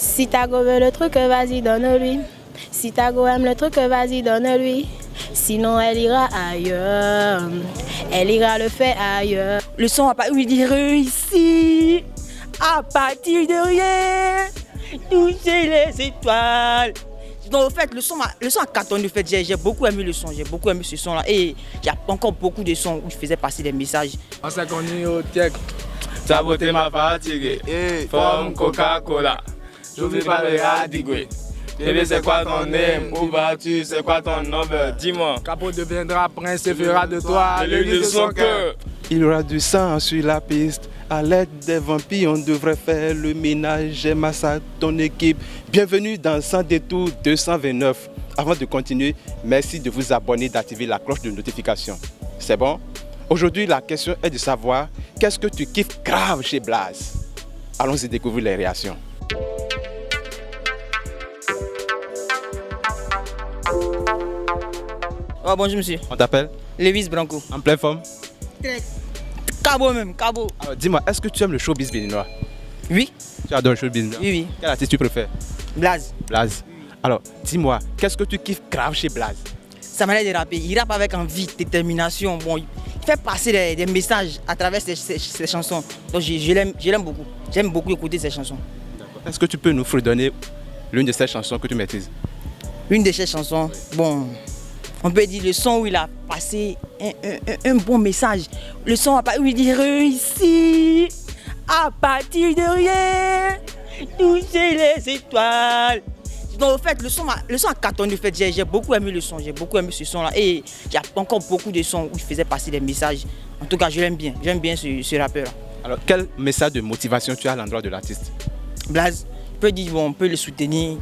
Si Tago veut le truc, vas-y, donne-lui. Si Tago aime le truc, vas-y, donne-lui. Sinon, elle ira ailleurs. Elle ira le faire ailleurs. Le son va pas lui dire ici, à partir de rien, toucher les étoiles. Donc, en fait, le son a cartonné. En fait, j'ai beaucoup aimé le son, j'ai beaucoup aimé ce son-là. Et il y a encore beaucoup de sons où je faisais passer des messages. On s'est connu au TIEC. Ta beauté m'a fatigué, forme Coca-Cola. J'oublie pas le Radigwe. Bébé, c'est quoi ton name? Où vas-tu? C'est quoi ton number? Dis-moi. Capot deviendra prince et fera de toi L'église de son cœur. Il y aura du sang sur la piste. À l'aide des vampires, on devrait faire le ménage. J'aime à ça ton équipe. Bienvenue dans Sans Détour 229. Avant de continuer, merci de vous abonner et d'activer la cloche de notification. C'est bon? Aujourd'hui, la question est de savoir qu'est-ce que tu kiffes grave chez Blaze. Allons-y découvrir les réactions. Oh, bonjour monsieur. On t'appelle? Lewis Branco. En pleine forme? Cabo même, Cabo. Alors dis-moi, est-ce que tu aimes le showbiz béninois? Oui, Tu adores le showbiz béninois? oui, oui. Quel artiste tu préfères? Blaze. Blaze. Alors dis-moi, qu'est-ce que tu kiffes grave chez Blaze? Ça m'a l'air de rapper. Il rappe avec envie, détermination. Bon, il fait passer des messages à travers ses chansons. Donc je l'aime beaucoup. J'aime beaucoup écouter ses chansons. Est-ce que tu peux nous fredonner l'une de ces chansons que tu maîtrises? Une de ses chansons, bon, on peut dire le son où il a passé un bon message. Le son va pas lui dire ici, à partir de rien, toucher les étoiles. Donc en fait, le son a cartonné. En fait, j'ai beaucoup aimé le son, j'ai beaucoup aimé ce son-là. Et il y a encore beaucoup de sons où il faisait passer des messages. En tout cas, je l'aime bien. J'aime bien ce rappeur-là. Alors quel message de motivation tu as à l'endroit de l'artiste? Blaze, on peut dire bon, on peut le soutenir,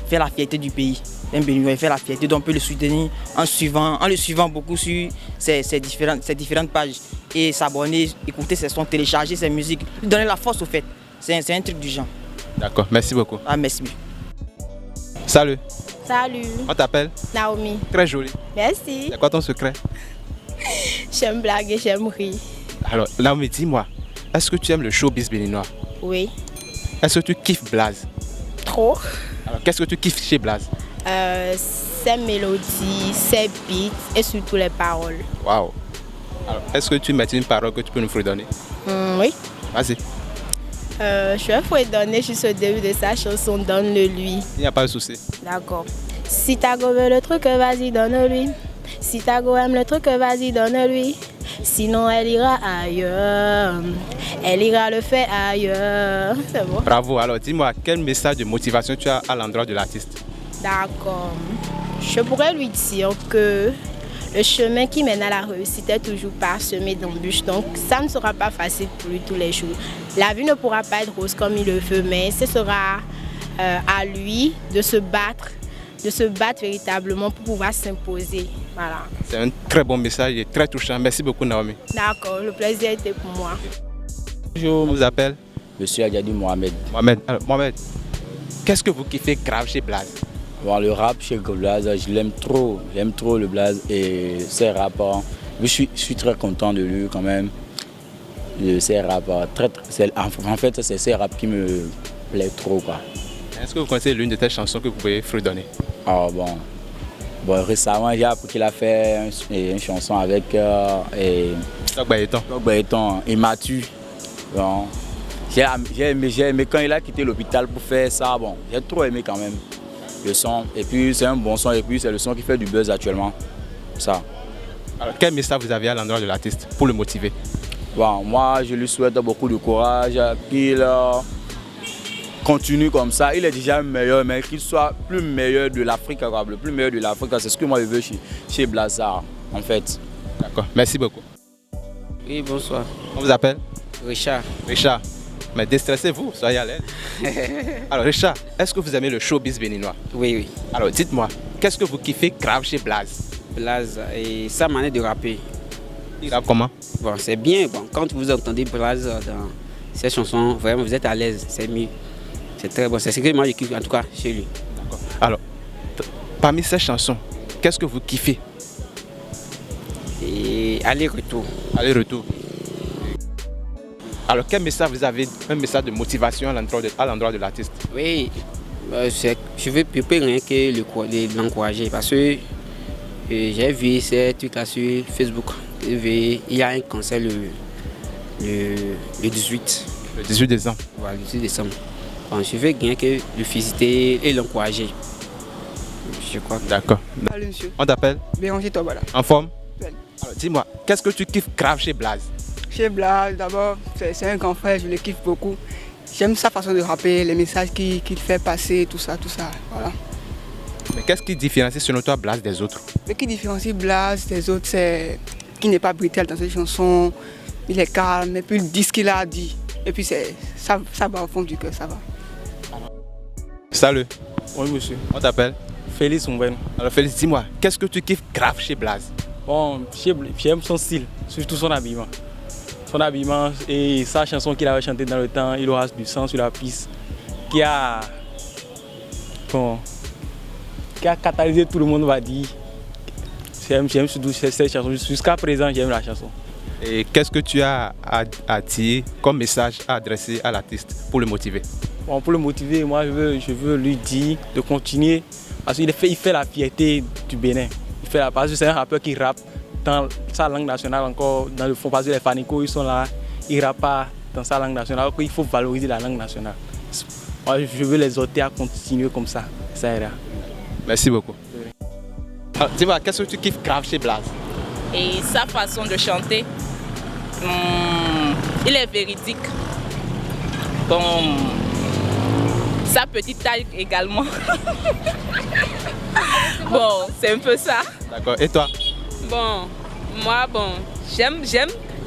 faire la fierté du pays. Un Béninois, faire la fierté, donc on peut le soutenir en le suivant beaucoup sur ses différentes pages et s'abonner, écouter ses sons, télécharger ses musiques, lui donner la force au fait. C'est un truc du genre. D'accord, merci beaucoup. Ah, merci. Salut, Salut, on t'appelle? Naomi. Très joli. Merci. C'est quoi ton secret? J'aime blaguer, j'aime rire. Alors Naomi, dis-moi, est-ce que tu aimes le showbiz béninois? Oui, Est-ce que tu kiffes Blaze? trop. Alors qu'est-ce que tu kiffes chez Blaze? Ses mélodies, ses beats et surtout les paroles. Waouh. Alors est-ce que tu maîtrises une parole que tu peux nous fredonner? Oui. Vas-y, Je vais fredonner juste au début de sa chanson Donne-le lui. il n'y a pas de souci. D'accord. Si Tago veut le truc, vas-y, donne-lui. Si Tago aime le truc, vas-y, donne-lui. Sinon, elle ira ailleurs. Elle ira le faire ailleurs. C'est bon? Bravo, alors dis-moi, quel message de motivation tu as à l'endroit de l'artiste? D'accord. Je pourrais lui dire que le chemin qui mène à la réussite est toujours parsemé d'embûches. Donc, ça ne sera pas facile pour lui tous les jours. La vie ne pourra pas être rose comme il le veut, mais ce sera à lui de se battre véritablement pour pouvoir s'imposer. Voilà. C'est un très bon message et très touchant. Merci beaucoup Naomi. D'accord, le plaisir était pour moi. Bonjour, on vous appelle? Monsieur Adjadi Mohamed. Mohamed. Alors Mohamed, qu'est-ce que vous kiffez grave chez Blaze? Bon, le rap chez Blaze, je l'aime trop. J'aime trop le Blaze et ses rappeurs. Je suis très content de lui quand même. De ses rappeurs. En fait, c'est ses raps qui me plaisent trop, quoi. Est-ce que vous connaissez l'une de tes chansons que vous pouvez fredonner? Ah bon. Bon, récemment, j'ai appris qu'il a fait une chanson avec Toc Bayeton. Bayeton et Mathieu. Bon. J'ai aimé quand il a quitté l'hôpital pour faire ça. Bon, j'ai trop aimé quand même le son. Et puis c'est un bon son et puis c'est le son qui fait du buzz actuellement. Ça. Alors quel message vous avez à l'endroit de l'artiste pour le motiver? Bon, moi je lui souhaite beaucoup de courage, qu'il continue comme ça. Il est déjà meilleur, mais qu'il soit plus meilleur de l'Afrique. Le plus meilleur de l'Afrique, c'est ce que moi je veux chez Blazar en fait. D'accord, merci beaucoup. Oui, bonsoir. On vous appelle? Richard. Richard. Mais déstressez-vous, soyez à l'aise. Alors Richard, est-ce que vous aimez le showbiz béninois? Oui, oui. Alors dites-moi, qu'est-ce que vous kiffez grave chez Blaze? Blaze et sa manière de rapper. Il rappe comment? Bon, c'est bien. Bon, quand vous entendez Blaze dans ses chansons, vraiment vous êtes à l'aise, c'est mieux. C'est très bon. C'est ce que moi je kiffe en tout cas chez lui. D'accord. Alors, parmi ces chansons, qu'est-ce que vous kiffez? Et aller-retour. Aller-retour. Alors quel message vous avez, un message de motivation à l'endroit de l'artiste? Oui, je peux rien que l'encourager parce que j'ai vu ces trucs-là sur Facebook. Il y a un concert le 18. Le 18 décembre. Voilà, le 18 décembre. Bon, je veux rien que le féliciter et l'encourager. Je crois. D'accord. Salut monsieur. On t'appelle? Béranger Tobala. En forme? Pleine. Alors dis-moi, qu'est-ce que tu kiffes grave chez Blaze? Chez Blaze, d'abord, c'est un grand frère, je le kiffe beaucoup. J'aime sa façon de rapper, les messages qu'il fait passer, tout ça, voilà. Mais qu'est-ce qui différencie selon toi Blaze des autres? Ce qui différencie Blaze des autres, c'est qu'il n'est pas brutal dans ses chansons, il est calme, et puis il dit ce qu'il a dit. Et puis ça va au fond du cœur, ça va. Salut. Oui monsieur. On t'appelle? Félix Mouven. Alors Félix, dis-moi, qu'est-ce que tu kiffes grave chez Blaze? Bon, j'aime son style, surtout son habillement. Son habillement et sa chanson qu'il avait chantée dans le temps, Il aura du sang sur la piste, qui a catalysé tout le monde, on va dire. J'aime surtout cette chanson. Jusqu'à présent, j'aime la chanson. Et qu'est-ce que tu as à dire comme message à adresser à l'artiste pour le motiver? Bon, pour le motiver, moi je veux lui dire de continuer parce qu'il fait la fierté du Bénin. Parce que c'est un rappeur qui rappe dans sa langue nationale encore dans le fond, parce que les Fanico ils sont là, ils ne rappent pas dans sa langue nationale, donc il faut valoriser la langue nationale. Moi, je veux les exhorter à continuer comme ça ira. Merci beaucoup. Alors, dis-moi, qu'est-ce que tu kiffes grave chez Blaze? Et sa façon de chanter, il est véridique. Bon, sa petite taille également. Bon, c'est un peu ça. D'accord. Et toi? Bon, moi, j'aime.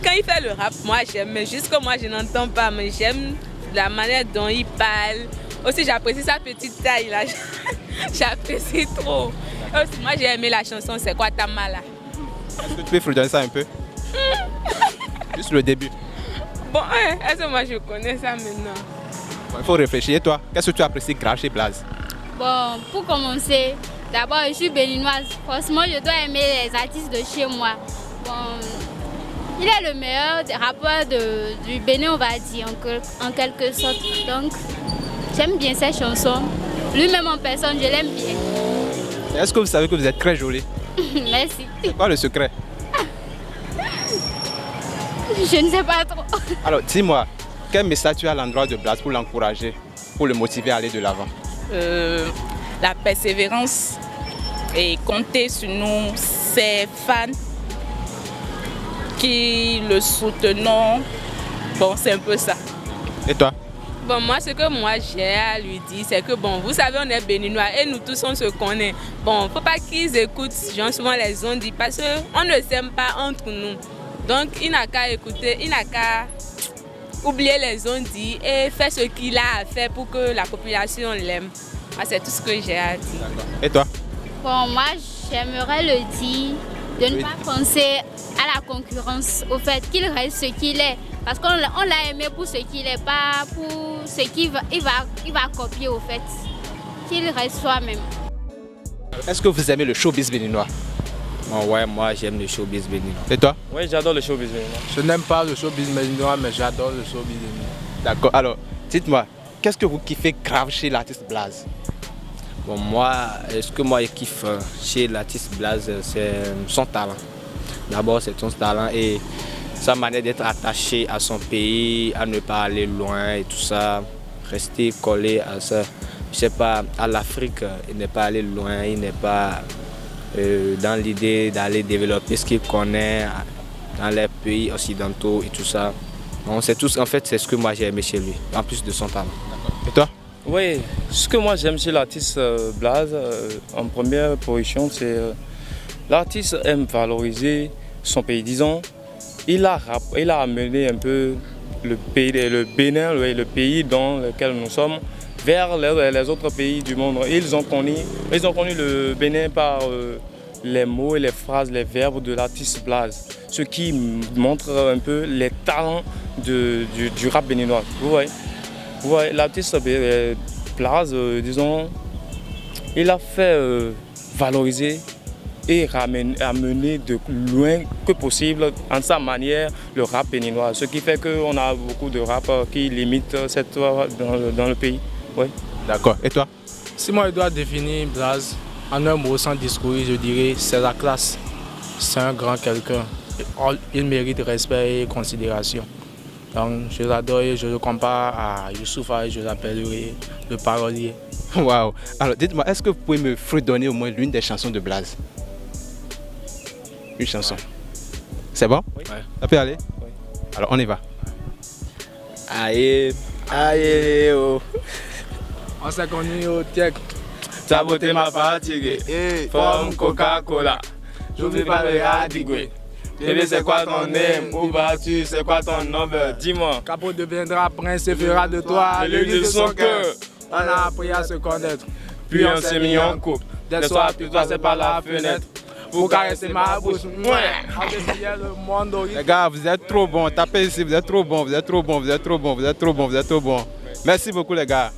Quand il fait le rap, moi j'aime, mais juste que moi je n'entends pas, mais j'aime la manière dont il parle. Aussi, j'apprécie sa petite taille là. J'apprécie trop. Aussi, moi j'ai aimé la chanson C'est quoi ta mala? Est-ce que tu peux fredonner ça un peu? Juste le début. Bon, est-ce que moi je connais ça maintenant? Bon, il faut réfléchir. Et toi, qu'est-ce que tu apprécies grave chez Blaze? Bon, pour commencer, d'abord je suis béninoise. Franchement, je dois aimer les artistes de chez moi. Bon, il est le meilleur rappeur du Bénin, on va dire, en quelque sorte. Donc, j'aime bien ses chansons. Lui-même en personne, je l'aime bien. Est-ce que vous savez que vous êtes très jolie? Merci. C'est quoi le secret? Je ne sais pas trop. Alors, dis-moi, quel message tu as à l'endroit de Blaze pour l'encourager, pour le motiver à aller de l'avant? La persévérance et compter sur nous, ses fans qui le soutenons. Bon, c'est un peu ça. Et toi? Bon, moi, ce que moi j'ai à lui dire, c'est que bon, vous savez, on est béninois et nous tous on se connaît. Bon, faut pas qu'ils écoutent, genre souvent les ont dit, parce qu'on ne s'aime pas entre nous. Donc, il n'a qu'à écouter, il n'a qu'à oublier les ont dit et faire ce qu'il a à faire pour que la population l'aime. C'est tout ce que j'ai à dire. Et toi? Bon, moi, j'aimerais le dire de ne pas penser à la concurrence, au fait qu'il reste ce qu'il est. Parce qu'on l'a aimé pour ce qu'il est, pas pour ce qu'il va copier, au fait. Qu'il reste soi-même. Est-ce que vous aimez le showbiz béninois? Ouais, moi j'aime le showbiz béninois. Et toi? Oui, j'adore le showbiz béninois. Je n'aime pas le showbiz béninois, mais j'adore le showbiz béninois. D'accord. Alors, dites-moi, qu'est-ce que vous kiffez grave chez l'artiste Blaze? Bon, ce que moi je kiffe chez l'artiste Blaze, c'est son talent. D'abord, c'est son talent et sa manière d'être attaché à son pays, à ne pas aller loin et tout ça, rester collé à ça. Je sais pas, à l'Afrique, il n'est pas allé loin, il n'est pas dans l'idée d'aller développer ce qu'il connaît dans les pays occidentaux et tout ça. Donc, en fait, c'est ce que moi j'ai aimé chez lui, en plus de son talent. Et toi? Oui, ce que moi j'aime chez l'artiste Blaze, en première position, c'est l'artiste aime valoriser son pays. Disons, il a amené un peu le Bénin, le pays dans lequel nous sommes, vers les autres pays du monde. Ils ont connu le Bénin par les mots et les phrases, les verbes de l'artiste Blaze, ce qui montre un peu les talents du rap béninois. Vous voyez, l'artiste Blaze, disons, il a fait valoriser et amener de loin que possible en sa manière le rap béninois. Ce qui fait qu'on a beaucoup de rap qui limitent cette voix dans le pays. Ouais. D'accord. Et toi? Si moi je dois définir Blaze en un mot sans discours, je dirais c'est la classe. C'est un grand quelqu'un. Il mérite respect et considération. Donc je l'adore et je le compare à Youssoufa et je l'appellerai le parolier. Waouh. Alors dites-moi, est-ce que vous pouvez me fredonner au moins l'une des chansons de Blaze? Une chanson. C'est bon? Oui. Ça peut aller? Oui. Alors on y va. Aïe, aïe, oh. On s'est connus au TIEC. Ta beauté m'a fatigué. Forme Coca-Cola. J'oublie pas le Radigwe. Bébé, c'est quoi ton name? Où vas-tu? C'est quoi ton number? Dis-moi. Capot deviendra prince et fera de toi l'élu de son cœur. On a appris à se connaître. Puis on s'est mis en couple. Des soirs plus tard, c'est par la fenêtre. Vous caressez ma bouche. Le monde. Les gars, vous êtes trop bons. Tapez ici, vous êtes trop bons, vous êtes trop bons, vous êtes trop bons, vous êtes trop bons, vous êtes trop bons. Merci beaucoup les gars.